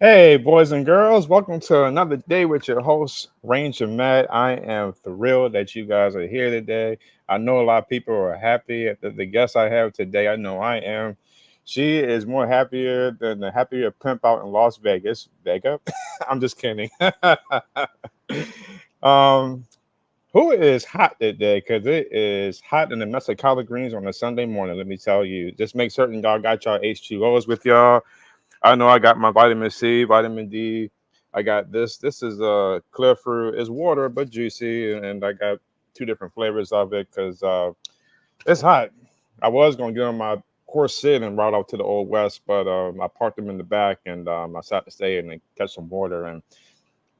Hey, boys and girls, welcome to another day with your host, Ranger Matt. I am thrilled that you guys are here today. I know a lot of people are happy at the guest I have today. I know I am. She is more happier than the happier pimp out in Las Vegas. Vega? I'm just kidding. um, who is hot today? Because it is hot in the mess of collard greens on a Sunday morning, let me tell you. Just make certain y'all got y'all H2Os with y'all. I know I got my vitamin C, vitamin D. I got this. This is clear fruit. It's water but juicy, and I got two different flavors of it because it's hot. I was gonna get on my horse sit and ride out to the old west, but I parked them in the back, and I sat to stay and catch some water and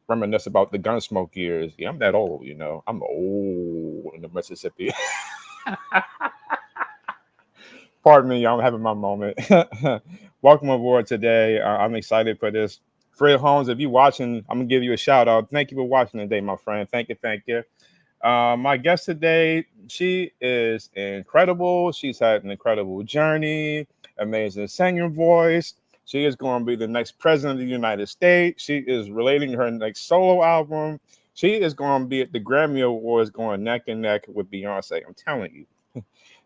reminisce about the gun smoke years. Yeah, I'm that old, you know. I'm old in the Mississippi. Pardon me, y'all. I'm having my moment. Welcome aboard today. I'm excited for this. Fred Holmes, if you're watching, I'm gonna give you a shout out. Thank you for watching today, my friend. Thank you, thank you. My guest today, she is incredible. She's had an incredible journey, amazing singing voice. She is going to be the next president of the United States. She is relating her next solo album. She is going to be at the Grammy Awards going neck and neck with Beyonce. I'm telling you.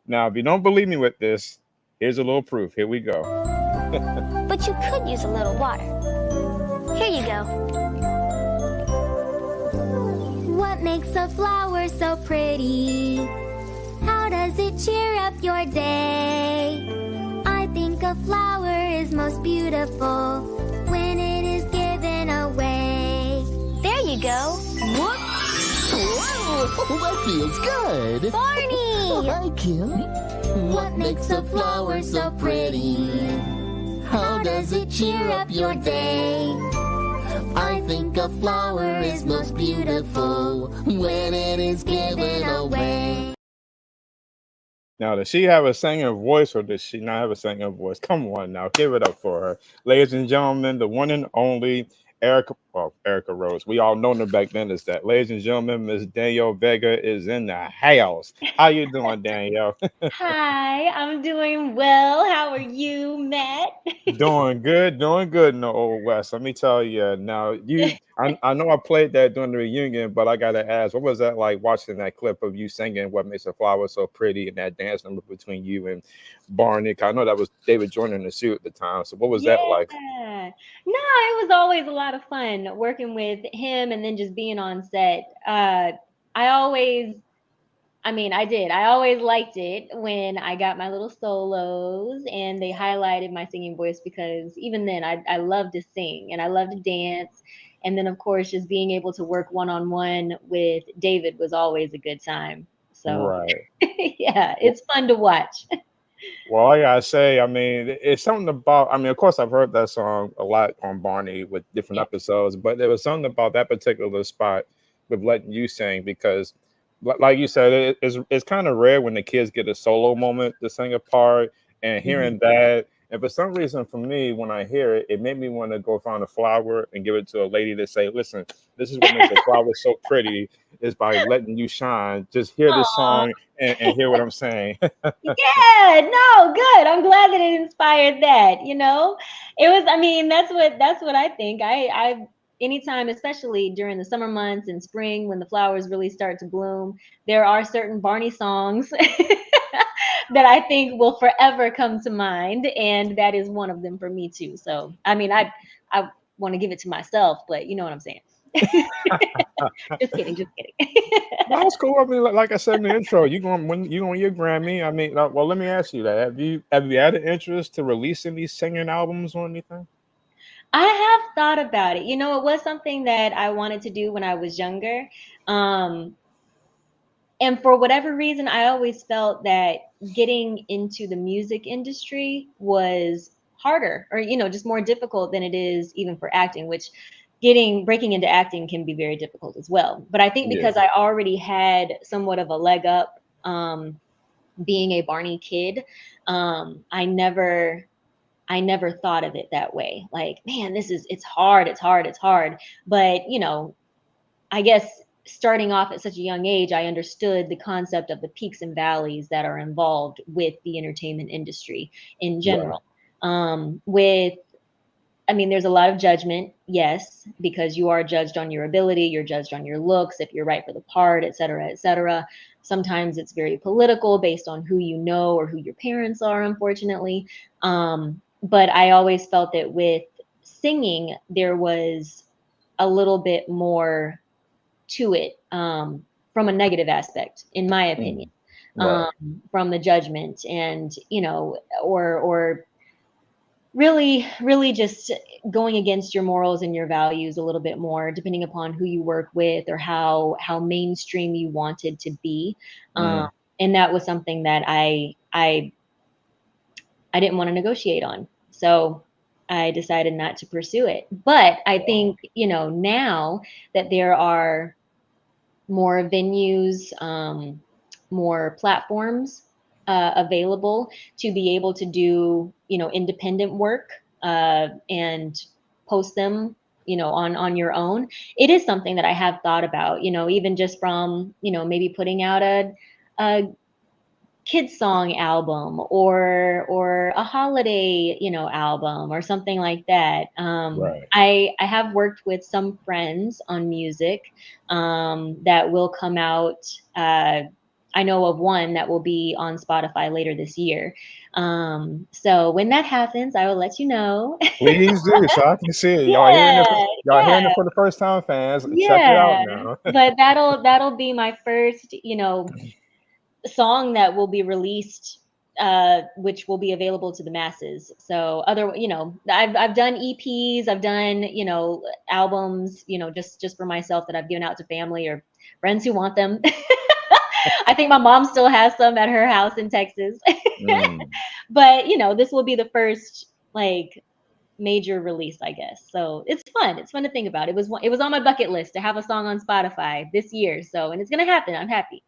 Now, if you don't believe me with this, here's a little proof. Here we go. But you could use a little water. Here you go. What makes a flower so pretty? How does it cheer up your day? I think a flower is most beautiful when it is given away. There you go. What? Whoa, that feels good. Barney! Hi, Kim. What makes a flower so pretty? How does it cheer up your day? I think a flower is most beautiful when it is given away. Now, does she have a singing voice or does she not have a singing voice? Come on now, give it up for her. Ladies and gentlemen, the one and only Erica, well, Erica Rose. We all known her back then as that. Ladies and gentlemen, Miss Danielle Vega is in the house. How you doing, Danielle? Hi, I'm doing well. How are you, Matt? Doing good in the old west. Let me tell you. Now, I know I played that during the reunion, but I gotta ask, what was that like watching that clip of you singing "What Makes a Flower So Pretty" and that dance number between you and Barney? 'Cause I know that was David Joyner in the suit at the time. So, what was that like? Yeah. No, it was always a lot of fun working with him and then just being on set. I always, I did. I always liked it when I got my little solos and they highlighted my singing voice because even then I love to sing and I love to dance. And then, of course, just being able to work one on one with David was always a good time. So, Right. yeah, Well, it's fun to watch. well, I gotta say, I mean, it's something about. I mean, of course, I've heard that song a lot on Barney with different Yeah. episodes, but there was something about that particular spot with letting you sing because, like you said, it's kind of rare when the kids get a solo moment to sing a part, and Mhm. hearing that. And for some reason, for me, when I hear it, it made me want to go find a flower and give it to a lady to say, "Listen, this is what makes a flower so pretty is by letting you shine. Just hear this Aw. song and hear what I'm saying." Yeah, no, good. I'm glad that it inspired that, you know. It was, that's what I think. I anytime, especially during the summer months and spring when the flowers really start to bloom, there are certain Barney songs that I think will forever come to mind, and that is one of them for me too. So, I want to give it to myself, but you know what I'm saying. Just kidding, just kidding. No, it's cool. I mean, like I said in the intro, you going when you on your Grammy. I mean, well, let me ask you that: have you had an interest to releasing these singing albums or anything? I have thought about it. You know, it was something that I wanted to do when I was younger. Um, and for whatever reason, I always felt that getting into the music industry was harder or, just more difficult than it is even for acting, which getting breaking into acting can be very difficult as well. But I think Yeah, because I already had somewhat of a leg up, um, being a Barney kid, I never thought of it that way. Like, man, it's hard, it's hard, it's hard. But, I guess starting off at such a young age, I understood the concept of the peaks and valleys that are involved with the entertainment industry in right. general. With I mean, there's a lot of judgment, yes, because you are judged on your ability, you're judged on your looks, if you're right for the part, et cetera, et cetera. Sometimes it's very political based on who you know or who your parents are, unfortunately. But I always felt that with singing, there was a little bit more to it, from a negative aspect, in my opinion, Mm, right. from the judgment and, or really just going against your morals and your values a little bit more, depending upon who you work with or how mainstream you wanted to be. Um, Mm, and that was something that I didn't want to negotiate on. So I decided not to pursue it. But I wow. think, now that there are more venues, more platforms available to be able to do, independent work, and post them, on your own. It is something that I have thought about, even just from, maybe putting out a kids song album or a holiday, album or something like that. Right. I have worked with some friends on music, that will come out. I know of one that will be on Spotify later this year. So when that happens, I will let you know. Please do, so I can see it. Yeah, Y'all yeah, hearing it for the first time, fans. Check it yeah. out now. But that'll be my first, song that will be released, which will be available to the masses. So I've done EPs, I've done, albums, just for myself that I've given out to family or friends who want them. I think my mom still has some at her house in Texas. Mm. But this will be the first, like, major release, I guess. So it's fun. It's fun to think about. It was on my bucket list to have a song on Spotify this year. So, and it's gonna happen. I'm happy.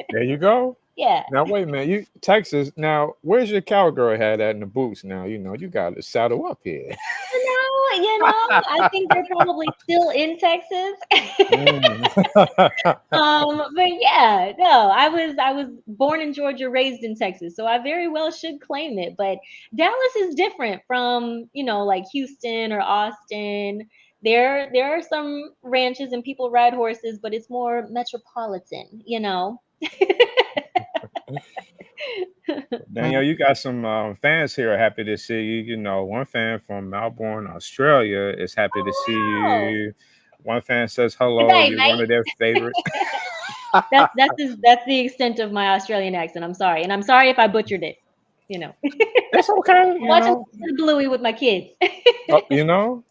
There you go. Yeah. Now wait a minute, you Texas. Now where's your cowgirl hat at in the boots? Now you got to saddle up here. I think they're probably still in Texas. Mm. But yeah, no, I was born in Georgia, raised in Texas, so I very well should claim it. But Dallas is different from, like Houston or Austin. There are some ranches and people ride horses, but it's more metropolitan. Danielle, you got some fans here happy to see you. One fan from Melbourne, Australia is happy to see Wow. you. One fan says Good hello. day, You're one mate. of their favorites. That's the extent of my Australian accent. I'm sorry, and I'm sorry if I butchered it. You know, It's okay. watching Bluey with my kids. Uh, you know,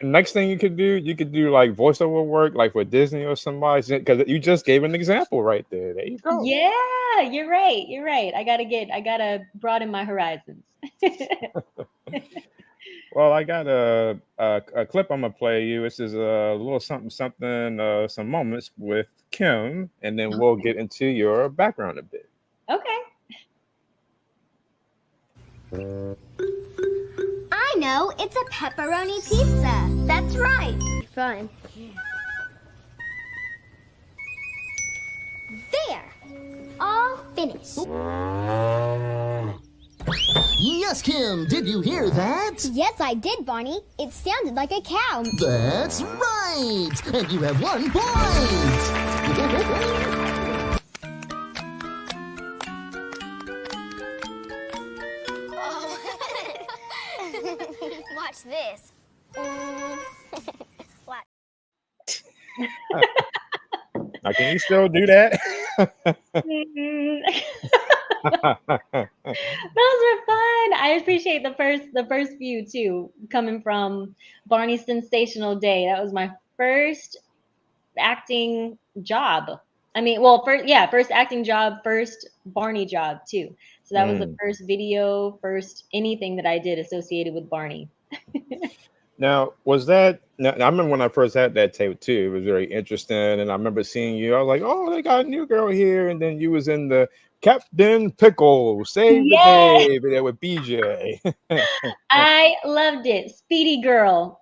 next thing you could do like voiceover work, like for Disney or somebody, because you just gave an example right there. There you go. Yeah, you're right. You're right. I gotta broaden my horizons. Well, I got a clip I'm gonna play you. This is a little something something, some moments with Kim, and then we'll get into your background a bit. Okay. I know, it's a pepperoni pizza. That's right. Fun. There. All finished. Yes, Kim, did you hear that? Yes, I did, Barney. It sounded like a cow. That's right! And you have 1 point! Watch this. What? Now, can you still do that? Those were fun. I appreciate the first few too, coming from Barney's sensational day. That was my first acting job. I mean, well, first acting job, first Barney job too. So that was the Mm. first video, first anything that I did associated with Barney. Now, was that? Now, I remember when I first had that tape too. It was very interesting, and I remember seeing you. I was like, "Oh, they got a new girl here," and then you was in the Captain Pickle Save the Yeah, Day video with BJ. I loved it. Speedy girl.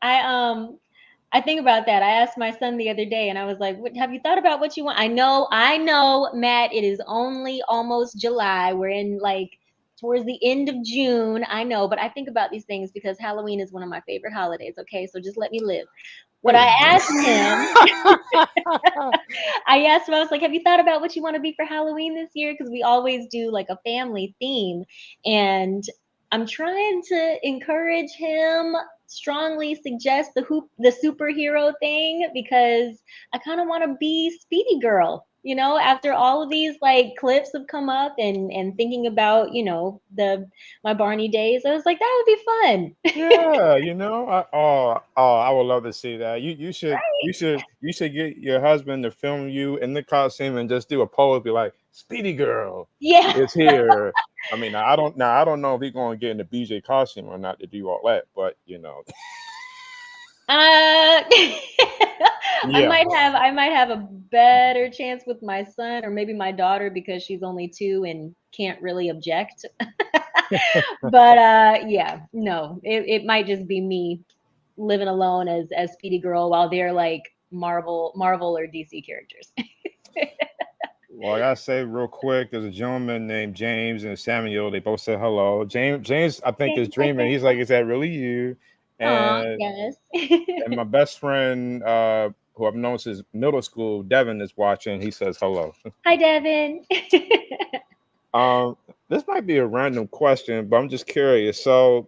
I think about that. I asked my son the other day and I was like, Have you thought about what you want?" I know, Matt, it is only almost July. We're in like towards the end of June. I know, but I think about these things because Halloween is one of my favorite holidays. Okay, so just let me live. What Wait a I minute. asked him, I asked him, I was like, have you thought about what you want to be for Halloween this year? Because we always do like a family theme. And I'm trying to encourage him, strongly suggest the superhero thing because I kind of want to be Speedy Girl. You know, after all of these like clips have come up and thinking about, the my Barney days, I was like, that would be fun. Yeah, I would love to see that. You should get your husband to film you in the costume and just do a pose, be like, "Speedy Girl Yeah. is here." I mean, I don't know if he's going to get in the BJ costume or not to do all that, but I yeah. might have a better chance with my son or maybe my daughter because she's only 2 and can't really object. But yeah, no, it might just be me living alone as Speedy Girl while they're like Marvel or DC characters. Well, I gotta say real quick, there's a gentleman named James and Samuel. They both said hello. James, I think is dreaming. He's like, "Is that really you?" Aw, And yes. and my best friend, who I've known since middle school, Devin, is watching. He says hello. Hi, Devin. Um, this might be a random question, but I'm just curious. So,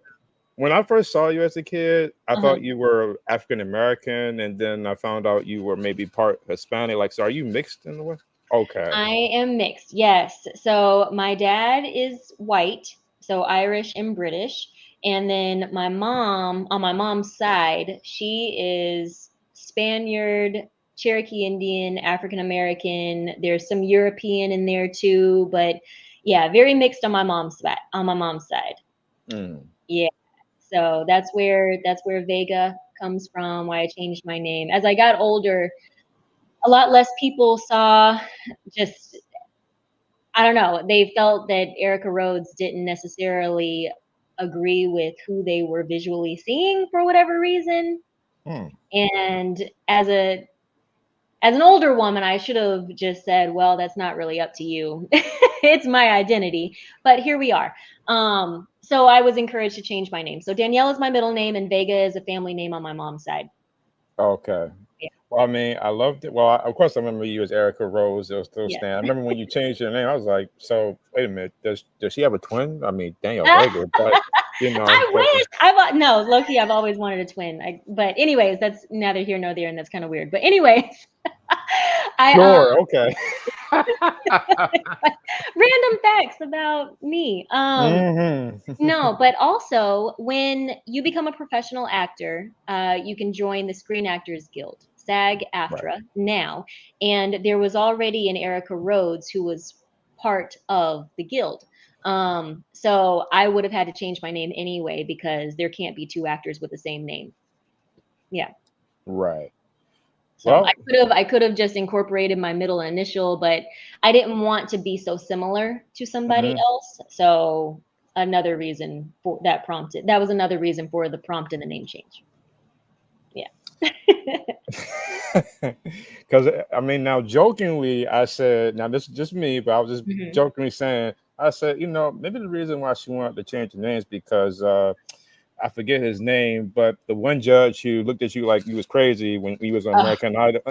when I first saw you as a kid, I Uh-huh. thought you were African American, and then I found out you were maybe part Hispanic. Like, so are you mixed in the way? Okay. I am mixed, yes. So my dad is white, so Irish and British. And then my mom, on my mom's side, she is Spaniard, Cherokee Indian, African American. There's some European in there too, but yeah, very mixed on my mom's side. Mm. Yeah. So that's where Vega comes from, why I changed my name. As I got older, a lot less people saw just I don't know. They felt that Erica Rhodes didn't necessarily agree with who they were visually seeing for whatever reason. Mm. And as an older woman, I should have just said, "Well, that's not really up to you. It's my identity." But here we are. So I was encouraged to change my name. So Danielle is my middle name, and Vega is a family name on my mom's side. Okay. Yeah, Well, I mean, I loved it. Well, of course, I remember you as Erica Rose. It was still yeah. stand. I remember when you changed your name. I was like, so wait a minute, does she have a twin? I mean, Danielle Vega, but I but wish no, low key. I've always wanted a twin. But anyways, that's neither here nor there, and that's kind of weird. But anyways, I sure, okay. random facts about me. Hmm. No, but also when you become a professional actor, you can join the Screen Actors Guild, Right. SAG-AFTRA now, and there was already an Erica Rhodes who was part of the guild. So I would have had to change my name anyway because there can't be 2 actors with the same name. Yeah. Right. So I Well, could have I could have just incorporated my middle initial, but I didn't want to be so similar to somebody mhm. else. So another reason for that was another reason for the prompt and the name change. Yeah. Because I mean, now jokingly, I said, now this is just me, but I was just Mhm. jokingly saying, I said, maybe the reason why she wanted to change the names because I forget his name, but the one judge who looked at you like you was crazy when he was on Ugh, American Idol,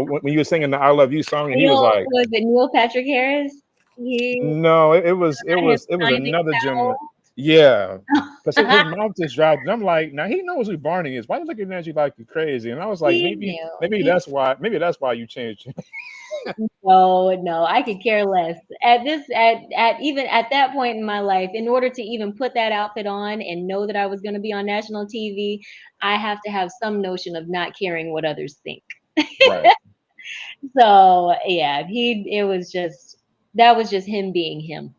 when you were singing the "I Love You" song, and he was Neil like, was it Neil Patrick Harris? He "No, it him was Simon another gentleman." Cowell. Yeah, because his mouth just dropped, and I'm like, now he knows who Barney is. Why are you looking at you like you crazy? And I was like, He maybe knew. maybe He that's why you changed. No, no, I could care less. At even at that point in my life, in order to even put that outfit on and know that I was going to be on national TV, I have to have some notion of not caring what others think. Right. So yeah, it was just that was just him being him.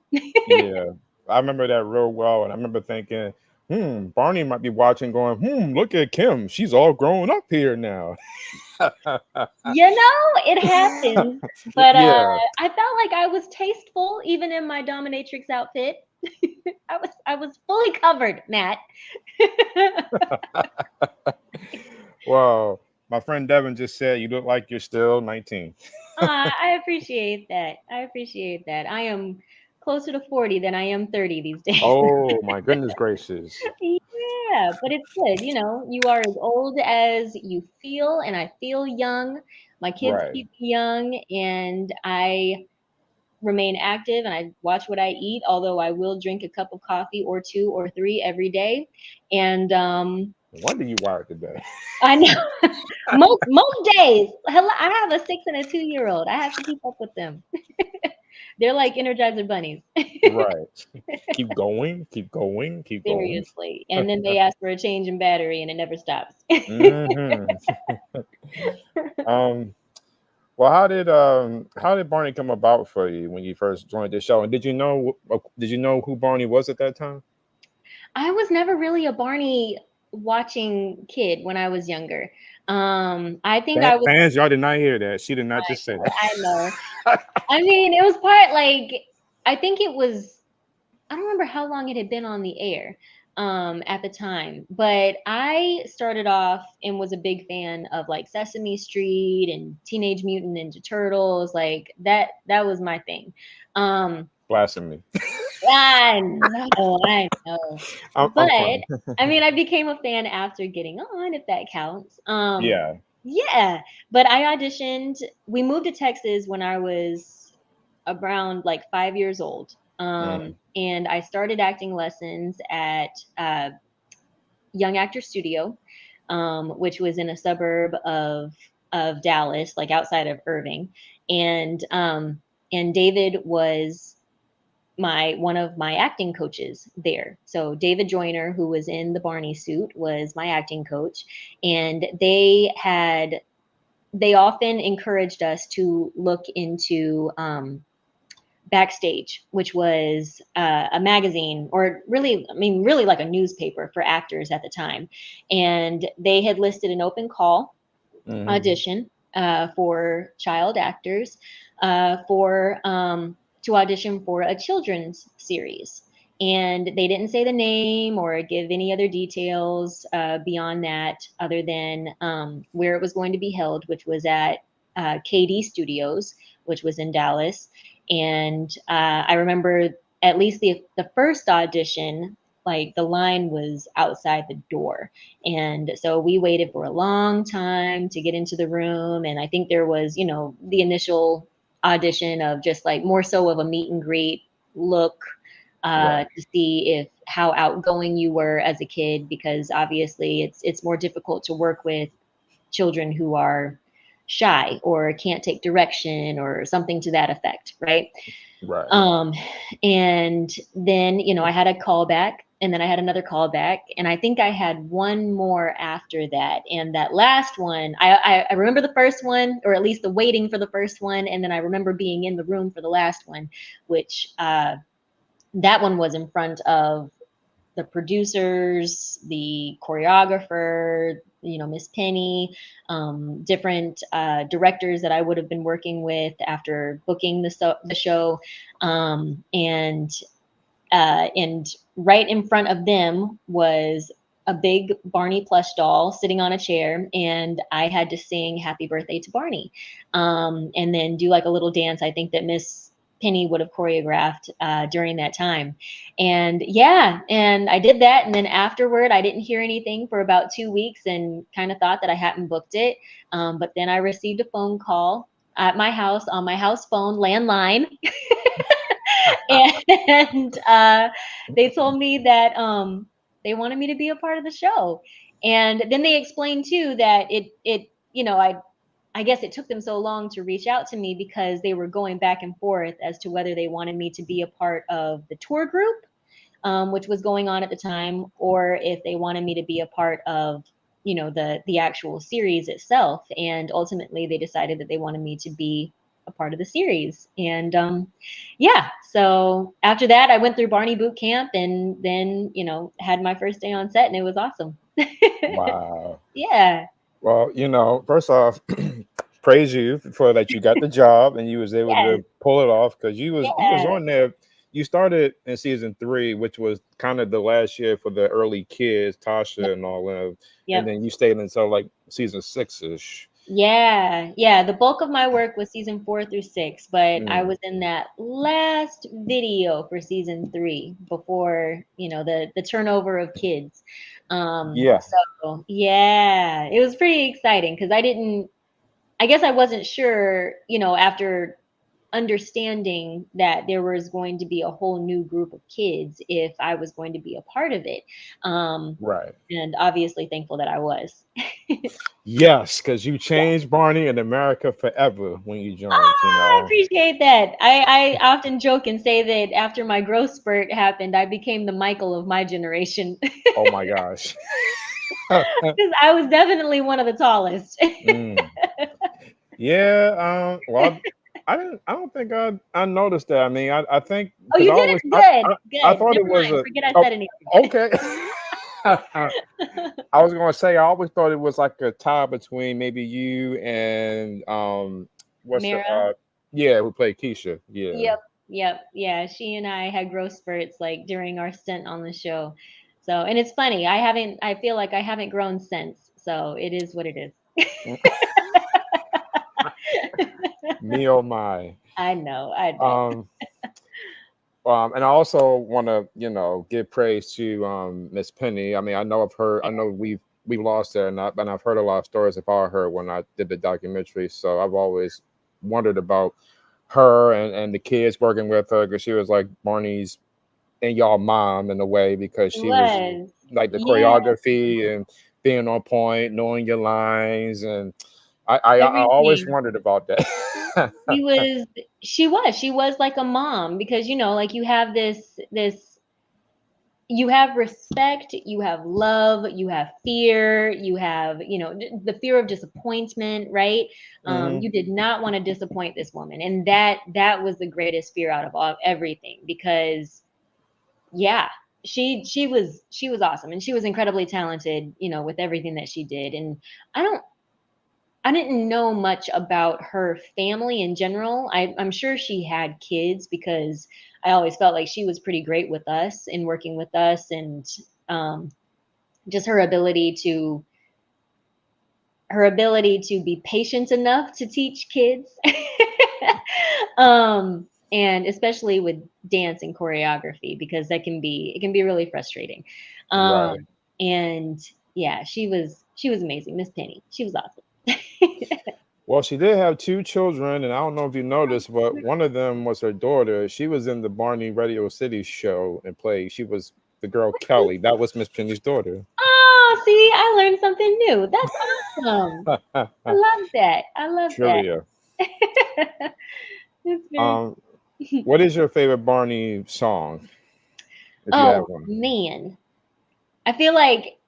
Yeah, I remember that real well, and I remember thinking, Barney might be watching, going, look at Kim, she's all grown up here now. It happens, but Yeah. I felt like I was tasteful even in my dominatrix outfit. I was fully covered, Matt. Well, my friend Devin just said you look like you're still 19. I appreciate that. I appreciate that. I am closer to 40 than I am 30 these days. Oh my goodness gracious. Yeah, but it's good. You are as old as you feel, and I feel young. My kids Right. keep me young, and I remain active and I watch what I eat, although I will drink a cup of coffee or two or three every day. And When do you wired today? I know most days. Hello, I have a 6 and a 2-year-old. I have to keep up with them. They're like Energizer bunnies. Right. Keep going, keep going, keep going. Seriously. And then they ask for a change in battery and it never stops. Hmm. Um, well, how did Barney come about for you when you first joined the show? And did you know who Barney was at that time? I was never really a Barney watching kid when I was younger. I think I was Fans, y'all did not hear that. She did not just say I know. that. I mean, it was part like I think it was I don't remember how long it had been on the air at the time, but I started off and was a big fan of like Sesame Street and Teenage Mutant Ninja Turtles, like that was my thing. Um Blasphemy. I know. I'm But playing. I mean, I became a fan after getting on, if that counts. Yeah. Yeah, but I auditioned. We moved to Texas when I was around like 5 years old. Mm, And I started acting lessons at Young Actor Studio, which was in a suburb of Dallas, like outside of Irving. And David was my one of my acting coaches there. So David Joyner, who was in the Barney suit, was my acting coach, and they often encouraged us to look into Backstage, which was a magazine, or really, I mean, really like a newspaper for actors at the time. And they had listed an open call mhm. audition for child actors for to audition for a children's series. And they didn't say the name or give any other details beyond that, other than where it was going to be held, which was at KD Studios, which was in Dallas. And I remember at least the first audition, like the line was outside the door, and so we waited for a long time to get into the room. And I think there was, the initial audition of just like more so of a meet and greet look Right. to see if how outgoing you were as a kid, because obviously it's more difficult to work with children who are shy or can't take direction or something to that effect, right? Right. Um, and then, I had a callback, and then I had another callback, and I think I had one more after that. And that last one, I remember the first one, or at least the waiting for the first one, and then I remember being in the room for the last one, which that one was in front of the producers, the choreographer, Miss Penny, different directors that I would have been working with after booking the show, and right in front of them was a big Barney plush doll sitting on a chair, and I had to sing "Happy Birthday" to Barney, and then do like a little dance. I think that Miss Penny would have choreographed during that time. And yeah, and I did that. And then afterward, I didn't hear anything for about 2 weeks and kind of thought that I hadn't booked it. But then I received a phone call at my house on my house phone landline. And they told me that they wanted me to be a part of the show. And then they explained too that I guess it took them so long to reach out to me because they were going back and forth as to whether they wanted me to be a part of the tour group, which was going on at the time, or if they wanted me to be a part of, the actual series itself. And ultimately, they decided that they wanted me to be a part of the series. And yeah, so after that, I went through Barney boot camp, and then had my first day on set, and it was awesome. Wow. Yeah. Well, first off, praise you for that you got the job and you was able Yes. to pull it off, because you was Yeah. on there. You started in season 3, which was kind of the last year for the early kids, Yep. Tasha and all of, and Yep. then you stayed until like season 6 ish. Yeah, yeah. The bulk of my work was season 4 through 6, but I Mm, was in that last video for season 3 before, the turnover of kids. yeah, So yeah, it was pretty exciting because I guess I wasn't sure, after understanding that there was going to be a whole new group of kids if I was going to be a part of it. Um, right. and obviously thankful that I was. Yes, because you changed Barney in America forever when you joined, you I know. appreciate that. I often joke and say that after my growth spurt happened, I became the Michael of my generation Oh my gosh. because I was definitely one of the tallest. Mm. Yeah, well, I don't think I noticed that. I mean, I think Oh, because you I did it? always Good, I good. thought it Never was mind. a Forget I oh, said anything. okay. I was gonna say I always thought it was like a tie between maybe you and what's the Mara. yeah, who played Keisha. Yeah. Yep, yep, yeah. She and I had growth spurts like during our stint on the show. So, and it's funny. I feel like I haven't grown since. So it is what it is. Me oh my. I know, I know. Um and I also want to, give praise to Miss Penny. I mean, I know I know we've lost her, and I've heard a lot of stories about her when I did the documentary. So I've always wondered about her and the kids working with her because she was like Barney's and y'all mom in a way because It she was was. like the Yeah, choreography and being on point, knowing your lines, and I always everything. wondered about that. She was she was like a mom because like you have respect, you have love, you have fear, you have, the fear of disappointment, right? Hmm. You did not want to disappoint this woman, and that was the greatest fear out of everything because yeah, she was awesome, and she was incredibly talented, with everything that she did. And I don't I didn't know much about her family in general. I'm sure she had kids because I always felt like she was pretty great with us and working with us, and um, just her ability to be patient enough to teach kids, and especially with dance and choreography because it can be really frustrating. Um, Right. and yeah, she was amazing, Miss Penny. She was awesome. Well, she did have two children, and I don't know if you noticed, but one of them was her daughter. She was in the Barney Radio City show and played. She was the girl Kelly. That was Miss Penny's daughter. Oh, see, I learned something new. That's awesome. I love that. I love that. Trivia. That's very Um, what is your favorite Barney song, if you have Oh one? man. I feel like,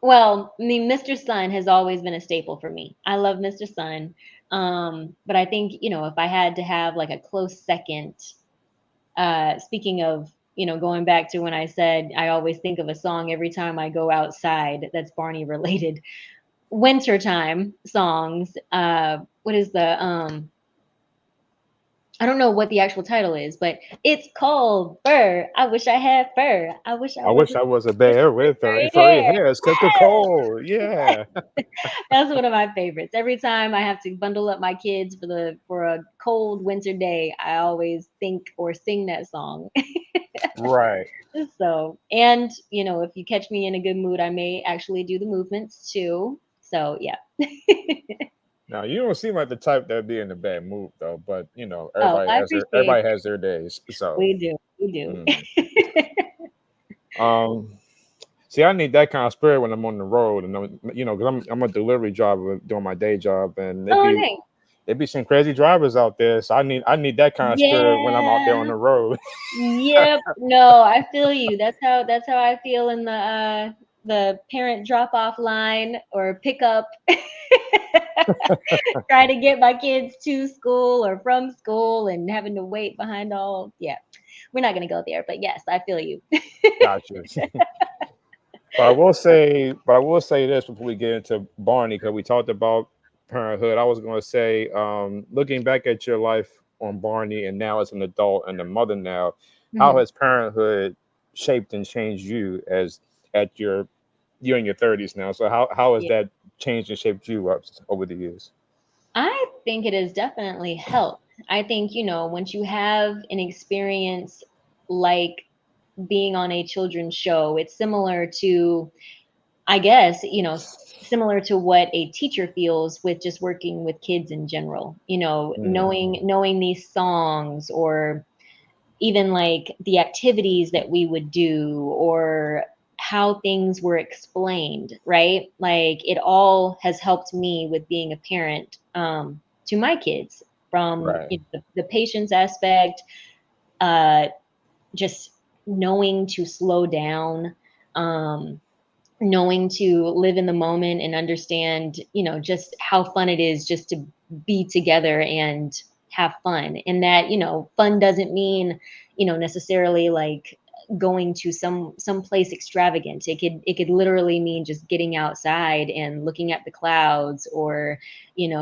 well, I mean, Mr. Sun has always been a staple for me. I love Mr. Sun. But I think, if I had to have like a close second, speaking of, going back to when I said I always think of a song every time I go outside that's Barney related. Wintertime songs. What is the I don't know what the actual title is, but it's cold fur. I wish I had fur. I wish I I was wish a I was a bear with furry furry hair. hairs, cause the cold. Yeah. That's one of my favorites. Every time I have to bundle up my kids for a cold winter day, I always think or sing that song. Right. So, and if you catch me in a good mood, I may actually do the movements too. So, yeah. Now you don't seem like the type that'd be in a bad mood though, but Oh, I appreciate everybody that. has their days. So. We do. We do. Mm. Um, See, I need that kind of spirit when I'm on the road, and because I'm a delivery driver doing my day job, and Oh, nice. it be some crazy drivers out there. So I need that kind of spirit when I'm out there on Yeah. the road. Yep. No, I feel you. That's how I feel in the parent drop off line or pickup. Trying to get my kids to school or from school and having to wait behind all. Yeah. We're not gonna go there, but yes, I feel you. Gotcha. But I will say this before we get into Barney, because we talked about parenthood. I was going to say, looking back at your life on Barney, and now as an adult and a mother now, how Mhm. has parenthood shaped and changed you as at you're in your 30s now? So how has Yeah. that changed and shaped you up over the years? I think it has definitely helped. I think, once you have an experience like being on a children's show, it's similar to, I guess, similar to what a teacher feels with just working with kids in general, Mm, knowing these songs, or even like the activities that we would do, or how things were explained, right? Like it all has helped me with being a parent, to my kids, from right, the patience aspect, uh, just knowing to slow down, um, knowing to live in the moment and understand, just how fun it is just to be together and have fun. And that, fun doesn't mean, necessarily like going to some place extravagant. It could literally mean just getting outside and looking at the clouds, or,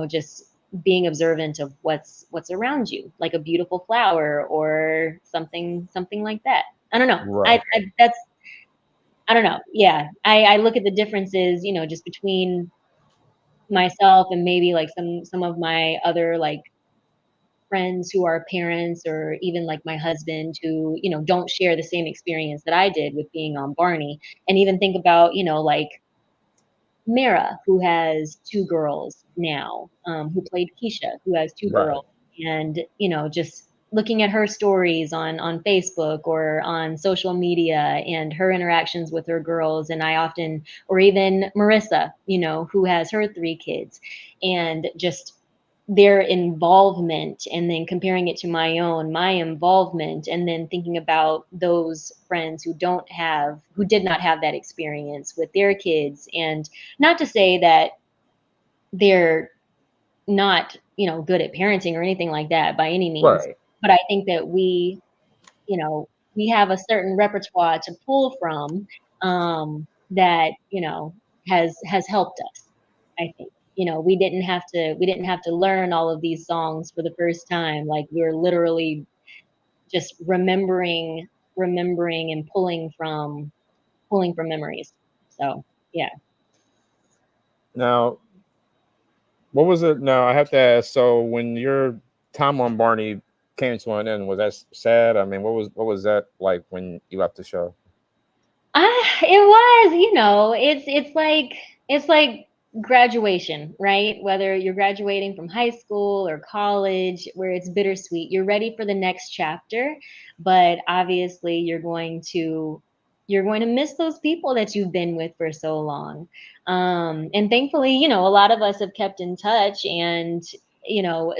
just being observant of what's around you, like a beautiful flower or something like that. I don't know. right. That's, I don't know. Yeah. I look at the differences, just between myself and maybe like some of my other like friends who are parents, or even like my husband, who, don't share the same experience that I did with being on Barney. And even think about, like Mara, who has two girls now, who played Keisha, who has two Right. girls, and just looking at her stories on Facebook or on social media, and her interactions with her girls, and I often, or even Marissa, who has her three kids, and just their involvement, and then comparing it to my involvement, and then thinking about those friends who did not have that experience with their kids. And not to say that they're not, good at parenting or anything like that by any means, Right. but I think that we have a certain repertoire to pull from, that, has helped us, I think. We didn't have to learn all of these songs for the first time. Like, we're literally just remembering and pulling from memories. So, yeah. Now, what was it? Now, I have to ask. So, when your time on Barney came to an end, was that sad? I mean, what was that like when you left the show? It was, it's like graduation, right? Whether you're graduating from high school or college, where it's bittersweet. You're ready for the next chapter, but obviously you're going to miss those people that you've been with for so long. And thankfully, a lot of us have kept in touch, and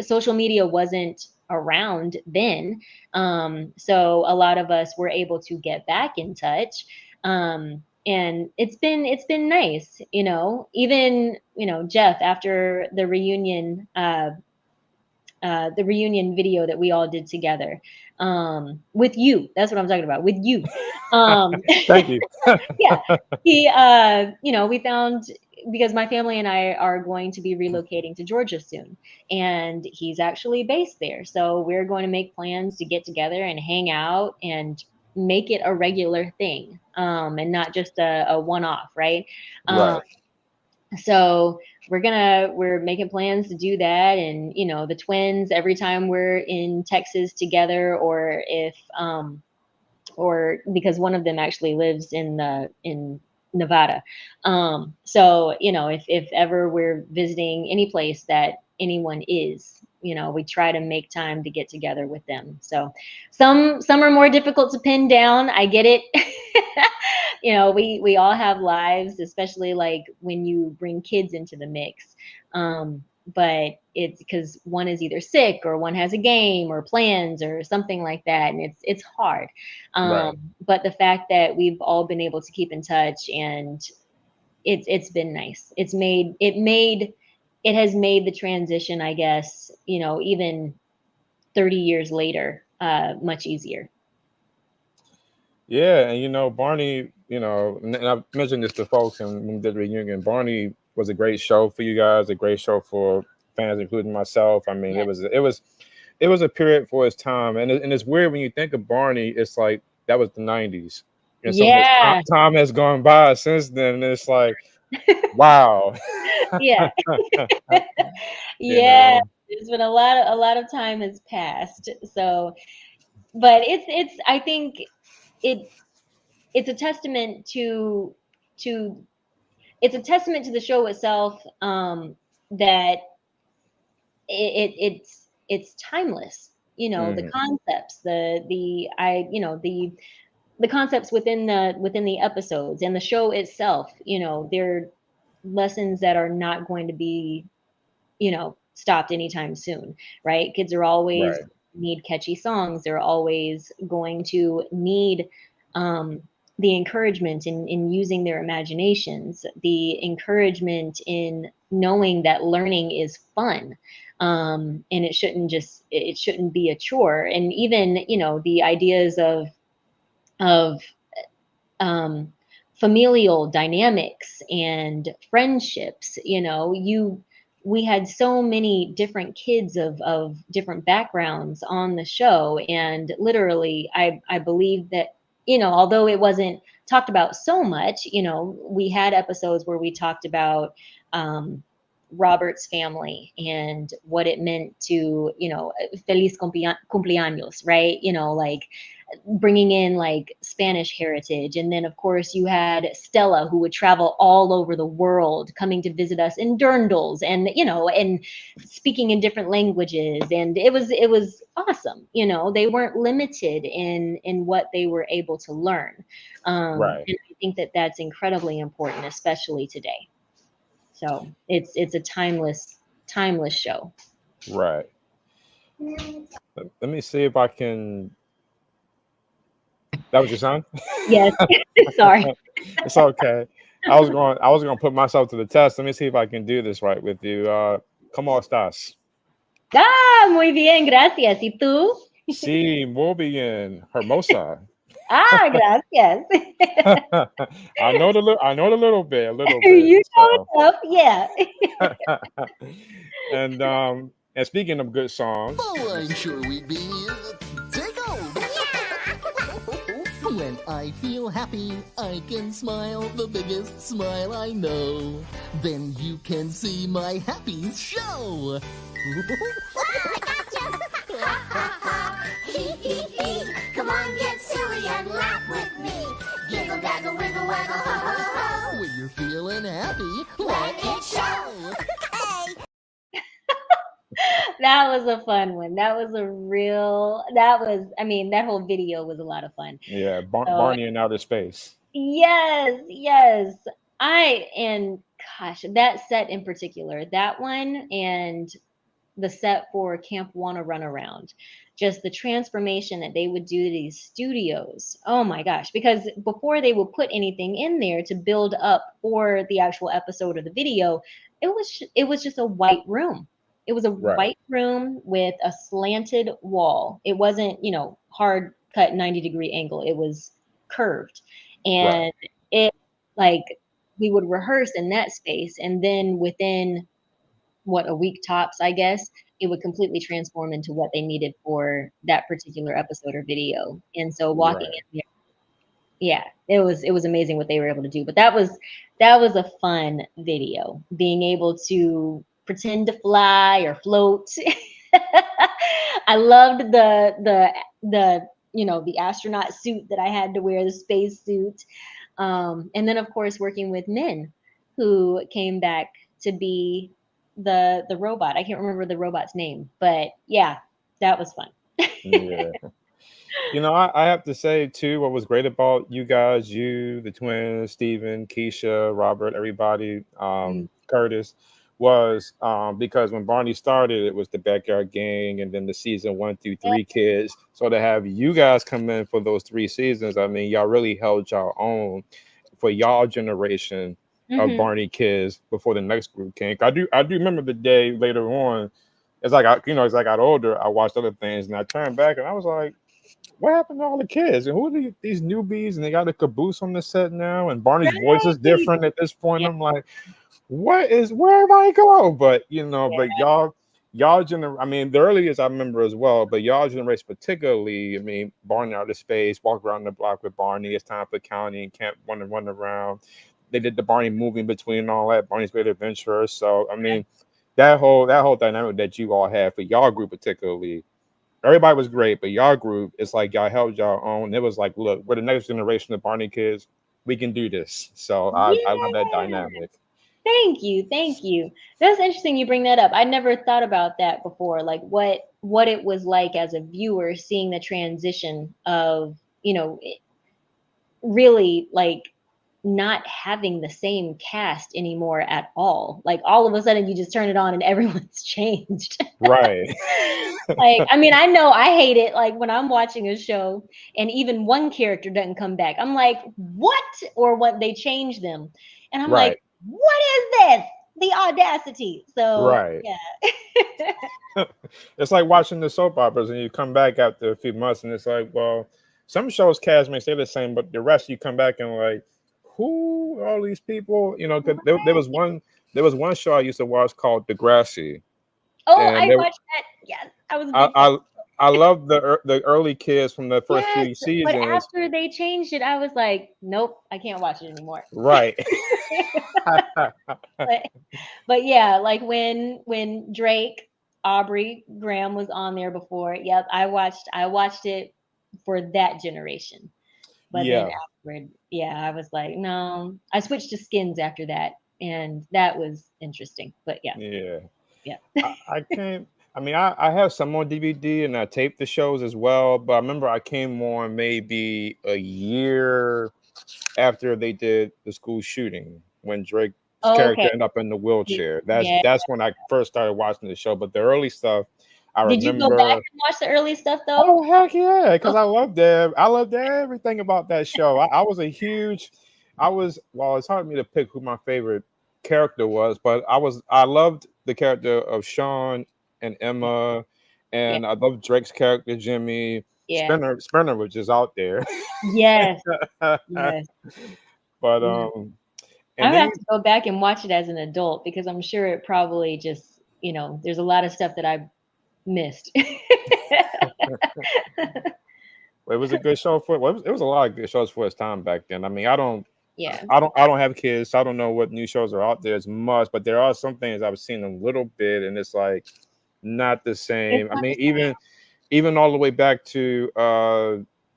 social media wasn't around then. So a lot of us were able to get back in touch, and it's been nice, even, Jeff, after the reunion video that we all did together, with you. That's what I'm talking about, with you. um Thank you. yeah, we found, because my family and I are going to be relocating to Georgia soon, and he's actually based there. So we're going to make plans to get together and hang out and make it a regular thing, and not just a one-off, right? Um, Right. so we're making plans to do that. And the twins, every time we're in Texas together, or because one of them actually lives in Nevada. So if ever we're visiting any place that anyone is, we try to make time to get together with them. So some are more difficult to pin down. I get it. We all have lives, especially like when you bring kids into the mix. But it's because one is either sick, or one has a game or plans or something like that, and it's hard. Right. But the fact that we've all been able to keep in touch, and it's been nice. It has made the transition, I guess, even 30 years later, much easier. Yeah, and Barney, and I've mentioned this to folks, and when we did the reunion, Barney was a great show for you guys, a great show for fans, including myself. I mean, Yeah. it was a period for its time, and it's weird when you think of Barney. It's like that was the '90s, and so much Yeah. time has gone by since then. And it's like Wow. Yeah. You Yeah. know, There's been a lot of time has passed. So, but it's I think it it's a testament to it's a testament to the show itself, that it's timeless. The mhm, concepts, the I the concepts within the episodes and the show itself. They're lessons that are not going to be stopped anytime soon, right? Kids are always right, need catchy songs. They're always going to need um, the encouragement in using their imaginations, the encouragement in knowing that learning is fun. And it shouldn't be a chore. And even, the ideas of um, familial dynamics and friendships. We had so many different kids of different backgrounds on the show, and literally, I believe that although it wasn't talked about so much, we had episodes where we talked about. Robert's family and what it meant to, feliz cumpleaños, right? Like bringing in like Spanish heritage. And then, of course, you had Stella, who would travel all over the world coming to visit us in dirndls and, and speaking in different languages. And it was awesome. They weren't limited in what they were able to learn. right, And I think that that's incredibly important, especially today. So it's a timeless show. right. Let me see if I can. That was your son? Yes. Sorry. It's okay. I was going to put myself to the test. Let me see if I can do this right with you. ¿Cómo estás? Muy bien, gracias. ¿Y tú? Sí, muy bien, hermosa. Gracias. I know the little bit, a little bit. You know So, enough, yeah. and speaking of good songs, Oh, let me I'm see. sure we'd be tickled. When I feel happy, I can smile the biggest smile I know. Then you can see my happy show. Come on, get silly and laugh with me. Giggle, gaggle, wiggle, waggle, ho, ho, ho. When you're feeling happy, Let it show. That was a fun one. I mean, that whole video was a lot of fun. Yeah, So, Barney in outer space. yes, yes. And gosh, that set in particular, that one and the set for Camp Wanna Run Around. Just the transformation that they would do to these studios. Oh my gosh. Because before they would put anything in there to build up for the actual episode or the video, it was just a white room. It was a Right, white room with a slanted wall. It wasn't, hard cut 90-degree angle. It was curved. right, And it like we would rehearse in that space, and then within what, a week tops, I guess, it would completely transform into what they needed for that particular episode or video. And so walking right. in there, yeah, it was amazing what they were able to do. But that was a fun video, being able to pretend to fly or float. I loved the astronaut suit that I had to wear, the space suit. And then, of course, working with Min, who came back to be the robot. I can't remember the robot's name, but yeah, that was fun. Yeah. I have to say too, what was great about you guys, you, the twins, Steven, Keisha, Robert, everybody, Mm. Curtis, was because when Barney started, it was the Backyard Gang, and then the season 1 through 3 kids. So to have you guys come in for those 3 seasons, I mean, y'all really held y'all own for y'all generation of Hmm. Barney kids before the next group came. I do remember the day later on. As I got older, I watched other things, and I turned back, and I was like, what happened to all the kids? And who are these newbies? And they got a caboose on the set now, and Barney's voice is Right. different at this point. Yeah, I'm like, where am I go? But yeah. I mean, the earliest I remember as well, but y'all generation particularly, I mean, Barney out of space, walk around the block with Barney. It's time for county and camp, want to run around. they did the Barney movie in between and all that, Barney's Great Adventure. So I mean, that whole dynamic that you all had for y'all group particularly, everybody was great, but y'all group, it's like y'all held y'all own. It was like, look, we're the next generation of Barney kids. We can do this. So I love that Yeah. dynamic. Thank you. Thank you. That's interesting you bring that up. I never thought about that before, like what it was like as a viewer seeing the transition of, really like not having the same cast anymore at all. Like all of a sudden you just turn it on and everyone's changed. Right. Like, I mean, I know I hate it like when I'm watching a show and even one character doesn't come back. I'm like, what? Or what they change them. And I'm like, Right. what is this? The audacity. So Right. yeah. It's like watching the soap operas and you come back after a few months and it's like, well, some shows cast may stay the same, but the rest you come back and like, who are all these people? You know, 'cause there was one show I used to watch called Degrassi, Oh, and I there, watched that. Yes, I was a I big fan. I I love the early kids from the first Yes, few but seasons. after they changed it, I was like, nope, I can't watch it anymore. Right. but but yeah, like when Drake, Aubrey Graham was on there before. Yep, I watched it for that generation. But then Yeah. afterward, yeah, I was like, no. I switched to Skins after that, and that was interesting. But yeah, Yeah. yeah. I can't. I mean, I have some on DVD and I taped the shows as well. But I remember I came on maybe a year after they did the school shooting when Drake's character Okay. ended up in the wheelchair. That's Yeah. that's when I first started watching the show. But the early stuff, I Did you go back remember. and watch the early stuff though? Oh heck yeah! Because Oh, I loved everything about that show. I was a huge. Well, it's hard for me to pick who my favorite character was, but I loved the character of Sean and Emma, yeah, and I loved Drake's character Jimmy. yeah. Spinner was just out there, Yes, but yes. No. and I then have to go back and watch it as an adult because I'm sure it probably just, there's a lot of stuff that I missed. it was a good show for. Well, it was a lot of good shows for its time back then. I mean, I don't. Yeah. I don't have kids, so I don't know what new shows are out there as much, but there are some things I've seen a little bit, and it's like not the It's same. I not mean, the same. even all the way back to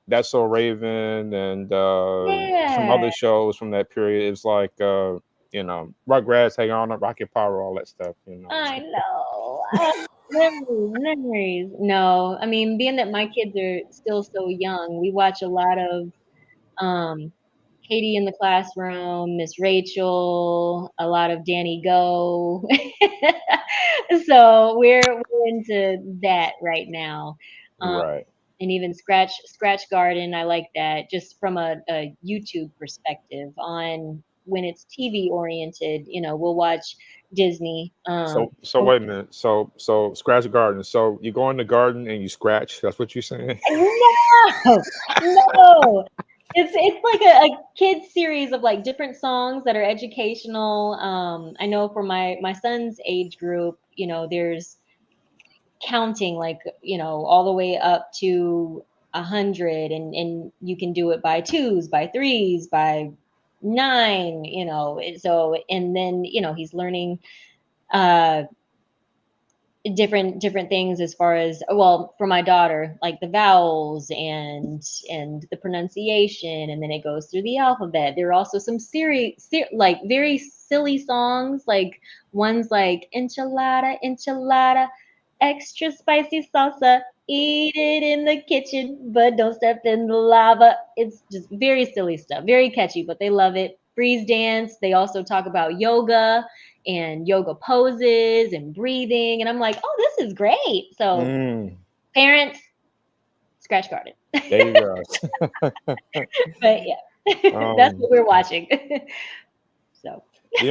That's So Raven and some Yeah, other shows from that period. It's like Rugrats, Hey On, Rocket Power, all that stuff. I know. Memories. No, I mean, being that my kids are still so young, we watch a lot of um, Katie in the Classroom, Miss Rachel, a lot of Danny Go. So we're into that right now. Um, Right. and even Scratch Garden, I like that just from a YouTube perspective. On when it's TV oriented, we'll watch Disney. So wait a minute. So scratch garden. So you go in the garden and you scratch. That's what you're saying. No, no. It's like a kids series of like different songs that are educational. I know for my son's age group, there's counting like all the way up to 100, and you can do it by twos, by threes, by nine. So and then he's learning uh different things as far as, well, for my daughter, like the vowels and the pronunciation, and then it goes through the alphabet. There are also some like very silly songs, like ones like enchilada, enchilada, extra spicy salsa, eat it in the kitchen but don't step in the lava. It's just very silly stuff, very catchy, but they love it. Freeze dance, they also talk about yoga and yoga poses and breathing. And I'm like, oh, this is great. So, Mm, parents, Scratch Garden. there you go. But yeah, that's um, what we're watching. So, the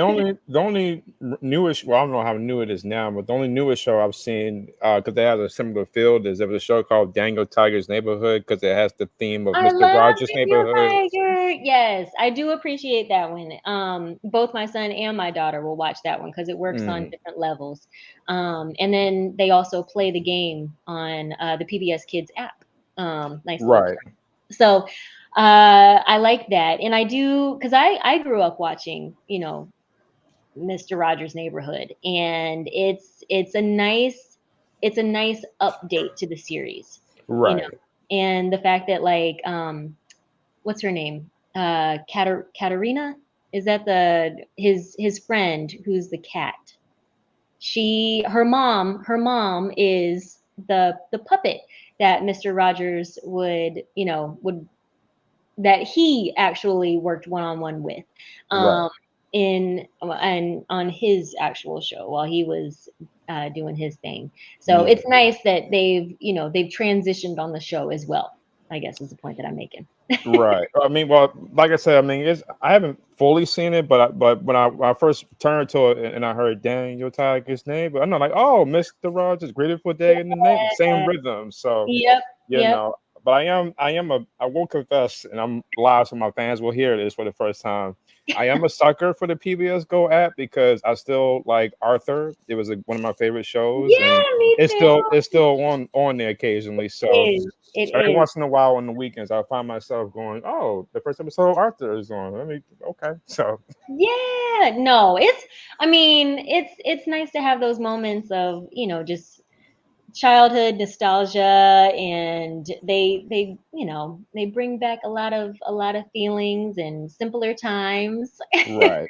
only newest, well, I don't know how new it is now, but the only newest show I've seen, because they have a similar field, is there was a show called Daniel Tiger's Neighborhood, because it has the theme of I Mr. love Rogers' Daniel Neighborhood. Tiger. Yes, I do appreciate that one. Both my son and my daughter will watch that one because it works on Mm, different levels. And then they also play the game on the PBS Kids app. Nice little right. so I like that, and I do because I grew up watching, Mr. Rogers' Neighborhood, and it's a nice update to the series, you know, Right. and the fact that like what's her name? Katarina? Is that his friend who's the cat? Her mom is the puppet that Mr. Rogers would that he actually worked one on one with, Right. um, in and on his actual show while he was doing his thing. So Yeah. it's nice that they've transitioned on the show as well. I guess is the point that I'm making. Right. I mean, well, like I said, I mean, I haven't fully seen it, but when I first turned to it and I heard Daniel Tiger's name, but I'm not like, oh, Mr. Rogers, grateful day in the name, same Yeah. rhythm. So, Yep. you Yep. know, but I will confess, and I'm live so my fans will hear this for the first time. I am a sucker for the PBS Go app because I still like Arthur. It was one of my favorite shows, Yeah, and me it's too. still on there occasionally. It So is. It every is. once in a while on the weekends, I'll find myself going, "Oh, the first episode of Arthur is on." Let me, okay. So Yeah, no, I mean, it's nice to have those moments of, just childhood nostalgia, and they bring back a lot of feelings and simpler times. right,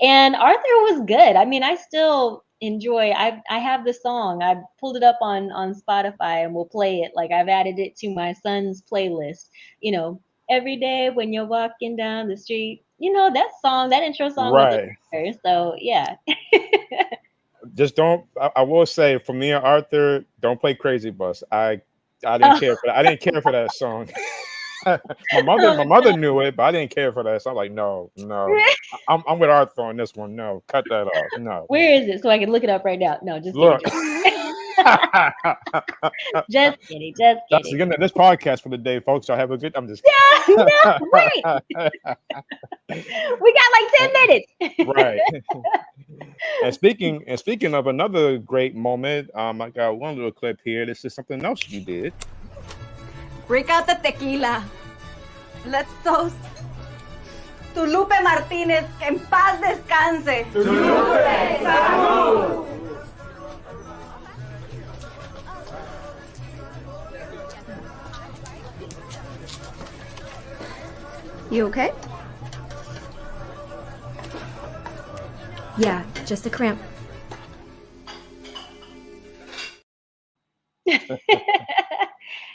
And Arthur was good. I mean, I still enjoy. I have the song. I pulled it up on Spotify and we'll play it. Like I've added it to my son's playlist. You know, every day when you're walking down the street. That song, that intro song was right. there. So yeah. Just don't. I will say, for me and Arthur, don't play Crazy Bus. I didn't Oh, care for that. I didn't care for that song. My oh, mother knew it, but I didn't care for that. So I'm like, no, no. no. I'm with Arthur on this one. No, cut that off. No. Where is it so I can look it up right now? No, just kidding. Look. Just, just kidding. Just That's kidding. again this podcast for the day, folks. Y'all have a good. I'm just Yeah, no, wait. We got like 10 minutes. right. And speaking of another great moment, I got one little clip here. This is something else you did. Break out the tequila. Let's toast to Lupe Martinez, que en paz descanse. You okay? Yeah, just a cramp.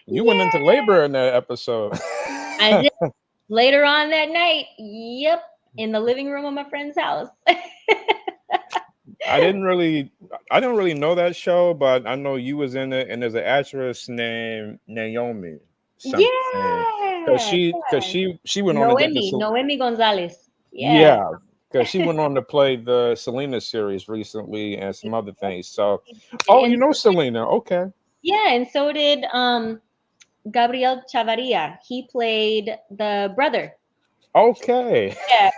You went into labor in that episode. I did later on that night. Yep, in the living room of my friend's house. I didn't really know that show, but I know you was in it, and there's an actress named Naomi something. Because Yeah, she went on to get this. Noemi Gonzalez. Yeah. Yeah, because she went on to play the Selena series recently and some other things. So, oh, you And know Selena? Okay. yeah, and so did Gabriel Chavarria. He played the brother. Okay. Yeah.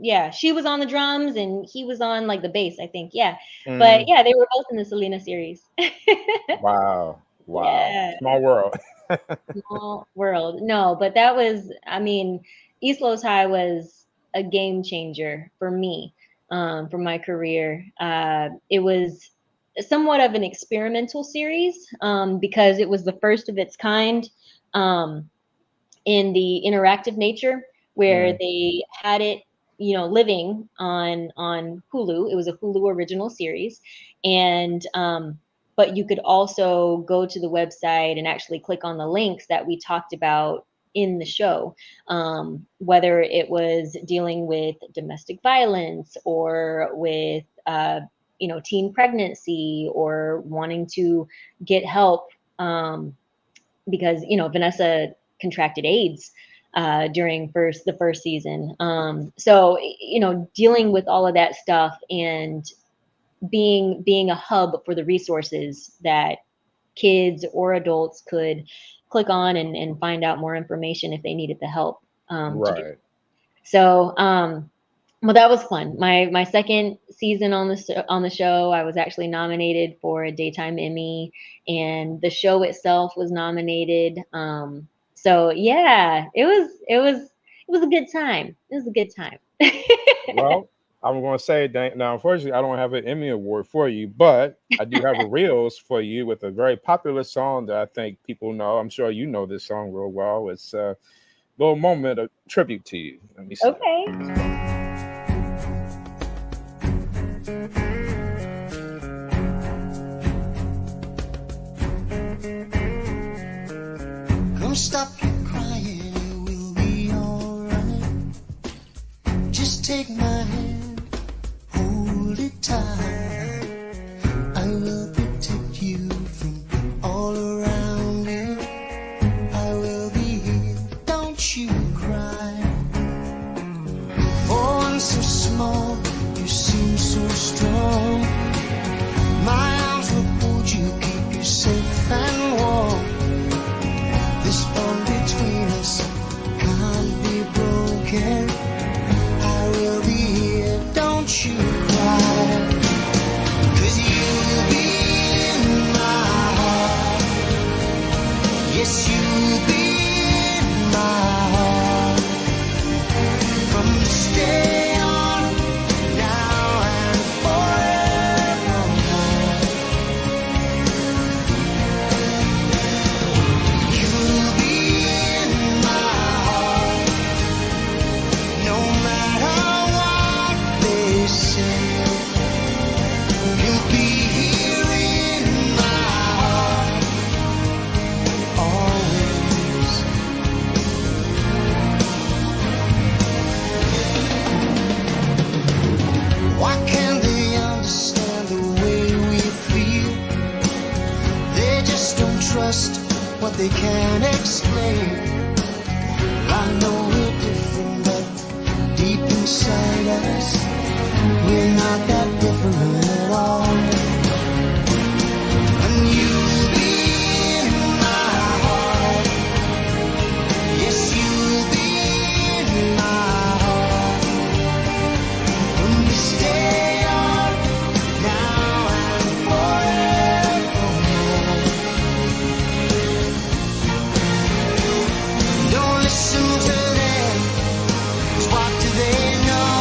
Yeah, she was on the drums and he was on like the bass, I think. Yeah. But Mm, yeah, they were both in the Selena series. wow. Wow. Yeah. Small world. Small world. No, but I mean, East Los High was a game changer for me, for my career. It was somewhat of an experimental series, because it was the first of its kind, um, in the interactive nature, where Mm, they had it, living on Hulu. It was a Hulu original series, and but you could also go to the website and actually click on the links that we talked about in the show, whether it was dealing with domestic violence or with teen pregnancy, or wanting to get help, because Vanessa contracted AIDS during the first season. So dealing with all of that stuff and being a hub for the resources that kids or adults could click on and find out more information if they needed the help, to do. right. So, well, that was fun. My second season on the show, I was actually nominated for a daytime Emmy, and the show itself was nominated. So yeah, it was a good time. It was a good time. Well, I'm going to say that now. Unfortunately, I don't have an Emmy award for you, but I do have a reels for you with a very popular song that I think people know. I'm sure you know this song real well. It's a little moment of tribute to you. Let me see. Okay. Don't stop your crying, it will be alright. Just take my hand, hold it tight. I will protect you from all around you. I will be here, don't you cry. For one so small, you seem so strong. My arms will hold you, keep you safe and warm. This bond between us can't be broken. I will be here, don't you cry. 'Cause you'll be in my heart. Yes, you'll be in my heart. From this day on, now and forevermore. You'll be in my heart. No matter what they say, you'll be here in my heart always. Why can't they understand the way we feel? They just don't trust what they can't explain. I know we're different, but deep inside us, we're not that different at all. And you'll be in my heart. Yes, you'll be in my heart. From this day on, now and forevermore. Don't listen to them, 'cause what do they know?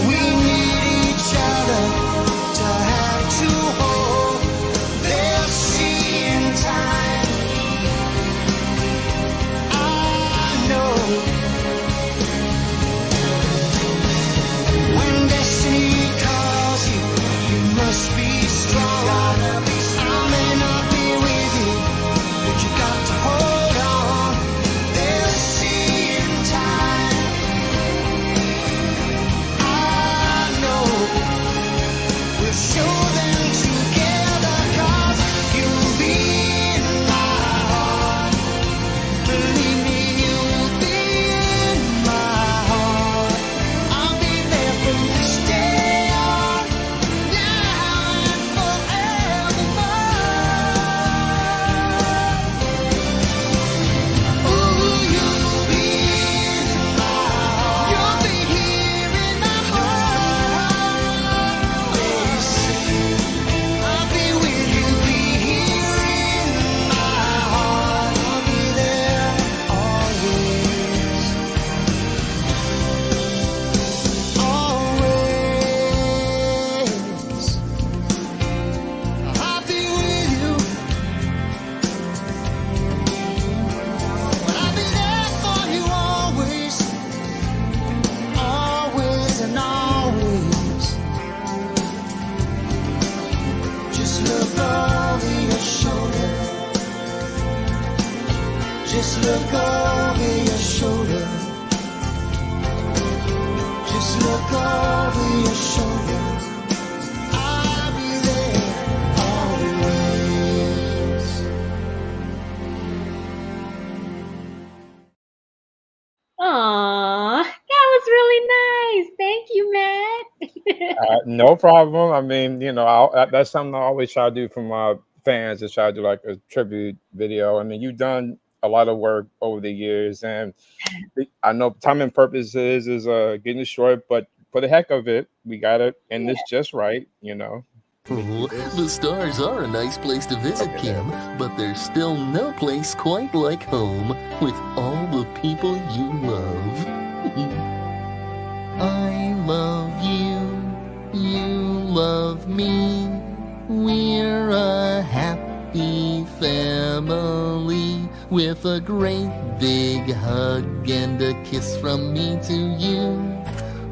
We need each other to have to hold. They'll see in time. I know when destiny calls you, you must be strong. I may not be with you, but you got to hold on. They'll see in time. I know we'll show them together, 'cause you'll be in my heart. Believe me, you'll be in my heart. I'll be there from this day on, now and forevermore. Ooh, you'll be in my heart. You'll be here in my heart always. I'll be with you, be here in my heart. I'll be there always, always. I'll be with you, but I'll be there for you always, always and always. Just look over your shoulder. Just look over your shoulder. Just look over your shoulder. I'll be there always. Aw, that was really nice. Thank you, Matt. No problem. I mean, that's something I always try to do for my fans is try to do like a tribute video. I mean, you've done a lot of work over the years, and I know time and purposes is getting short, but for the heck of it, we gotta end this just right. Oh, the stars are a nice place to visit, Kim, but there's still no place quite like home with all the people you love. I love you, you love me. We're a happy family with a great big hug and a kiss from me to you.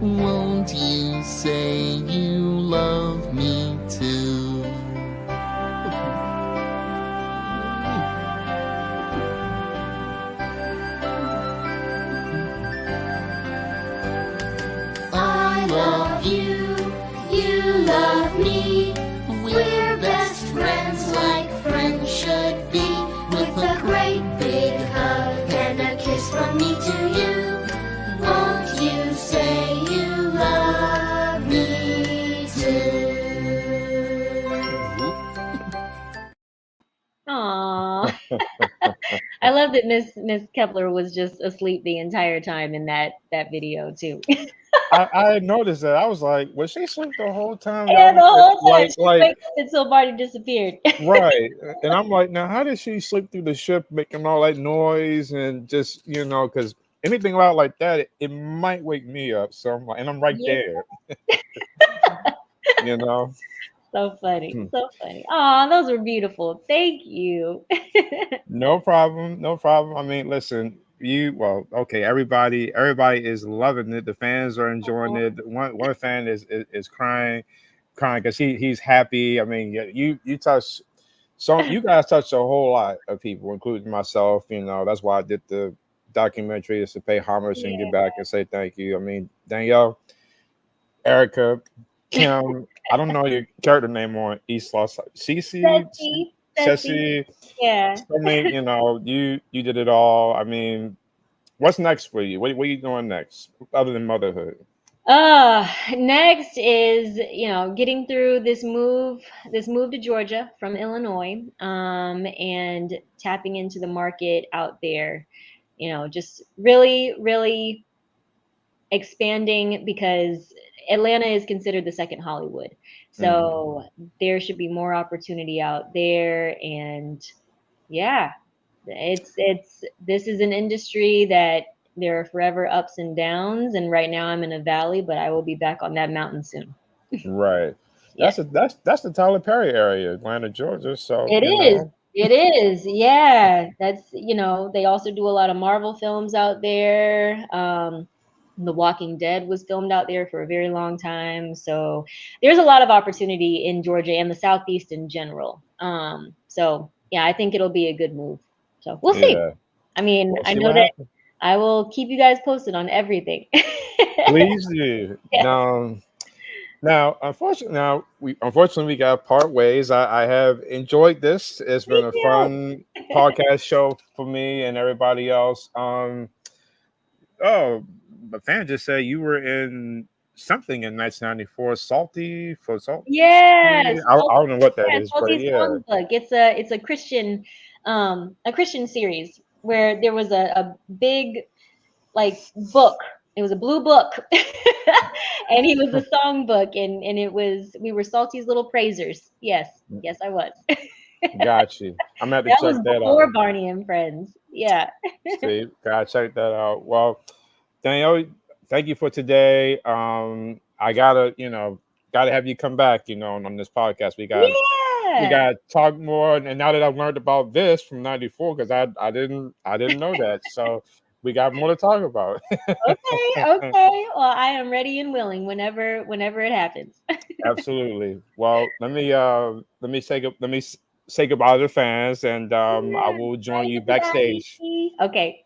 Won't you say you love me too? I love you, you love me. We're best friends like friends should be. With a great big hug and a kiss from me to you. Won't you say you love me too? Aww. I love that Miss Kepler was just asleep the entire time in that video too. I noticed that. I was like, was she asleep the whole time, Yeah, the y'all? whole time Like, she like, wakes up until Barty disappeared. right. And I'm like, now, how did she sleep through the ship making all that noise and just, because anything loud like that, it might wake me up. So I'm like, and I'm right Yeah, there, you know. so funny, Hmm. so funny. Oh, those were beautiful. Thank you. No problem, no problem. I mean, listen, okay, everybody is loving it. The fans are enjoying it. One fan is crying because he's happy. I mean, you touch so you guys touch a whole lot of people, including myself. That's why I did the documentary, is to pay homage and Yeah, get back and say thank you. I mean, Danielle, Erica, Kim. I don't know your character name on East Los Cece, Ceci. Ceci. Yeah. I mean, you did it all. I mean, what's next for you? What are you doing next other than motherhood? Next is, getting through this move to Georgia from Illinois, and tapping into the market out there, just really, really expanding because Atlanta is considered the second Hollywood. Hmm. So there should be more opportunity out there. And yeah, this is an industry that there are forever ups and downs. And right now I'm in a valley, but I will be back on that mountain soon. Right. Yeah. That's the Tyler Perry area, Atlanta, Georgia. So It is. It is. Yeah. They also do a lot of Marvel films out there. The Walking Dead was filmed out there for a very long time. So there's a lot of opportunity in Georgia and the Southeast in general. So yeah, I think it'll be a good move. So we'll see. Yeah. I mean, We'll I see know what that happens. I will keep you guys posted on everything. Please do. Yeah. Unfortunately we got part ways. I have enjoyed this. It's Me been a too. fun podcast show for me and everybody else. Oh, the fan just said you were in something in 1994. Salty for salt. Yes. I don't know what that Yeah, is, but Salty yeah. Songbook. It's a Christian series where there was a big like book. It was a blue book, and he was a songbook, and we were Salty's little praisers. Yes, yes, I was. Got you. I'm gonna have to That was check that before out. Barney and Friends. Yeah. See, gotta check that out. Well, Danielle, thank you for today. I gotta have you come back, on this podcast. We Yeah. gotta talk more. And now that I've learned about this from '94, because I didn't know that. So we got more to talk about. Okay. Okay. Well, I am ready and willing whenever it happens. Absolutely. Well, let me say goodbye to the fans, and I Yeah. will Bye, join you everybody. backstage. Okay.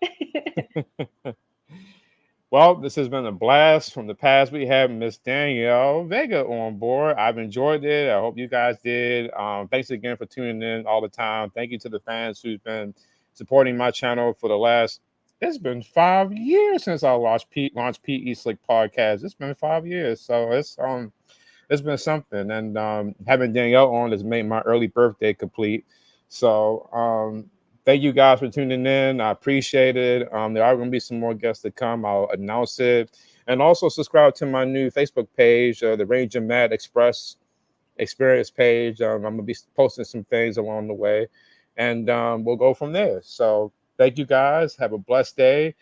Well, this has been a blast from the past. We have Miss Danielle Vega on board. I've enjoyed it. I hope you guys did. Thanks again for tuning in all the time. Thank you to the fans who've been supporting my channel for the last. It's been 5 years since I launched PE Slick podcast. It's been 5 years, so it's been something. And having Danielle on has made my early birthday complete. So thank you guys for tuning in. I appreciate it. There are going to be some more guests to come. I'll announce it. And also subscribe to my new Facebook page, the Ranger Mad Express. experience page. I'm gonna be posting some things along the way, and we'll go from there. So thank you guys. Have a blessed day.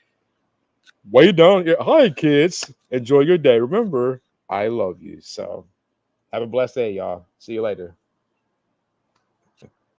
Way down. Hi, kids. Enjoy your day. Remember, I love you. So have a blessed day, y'all. See you later.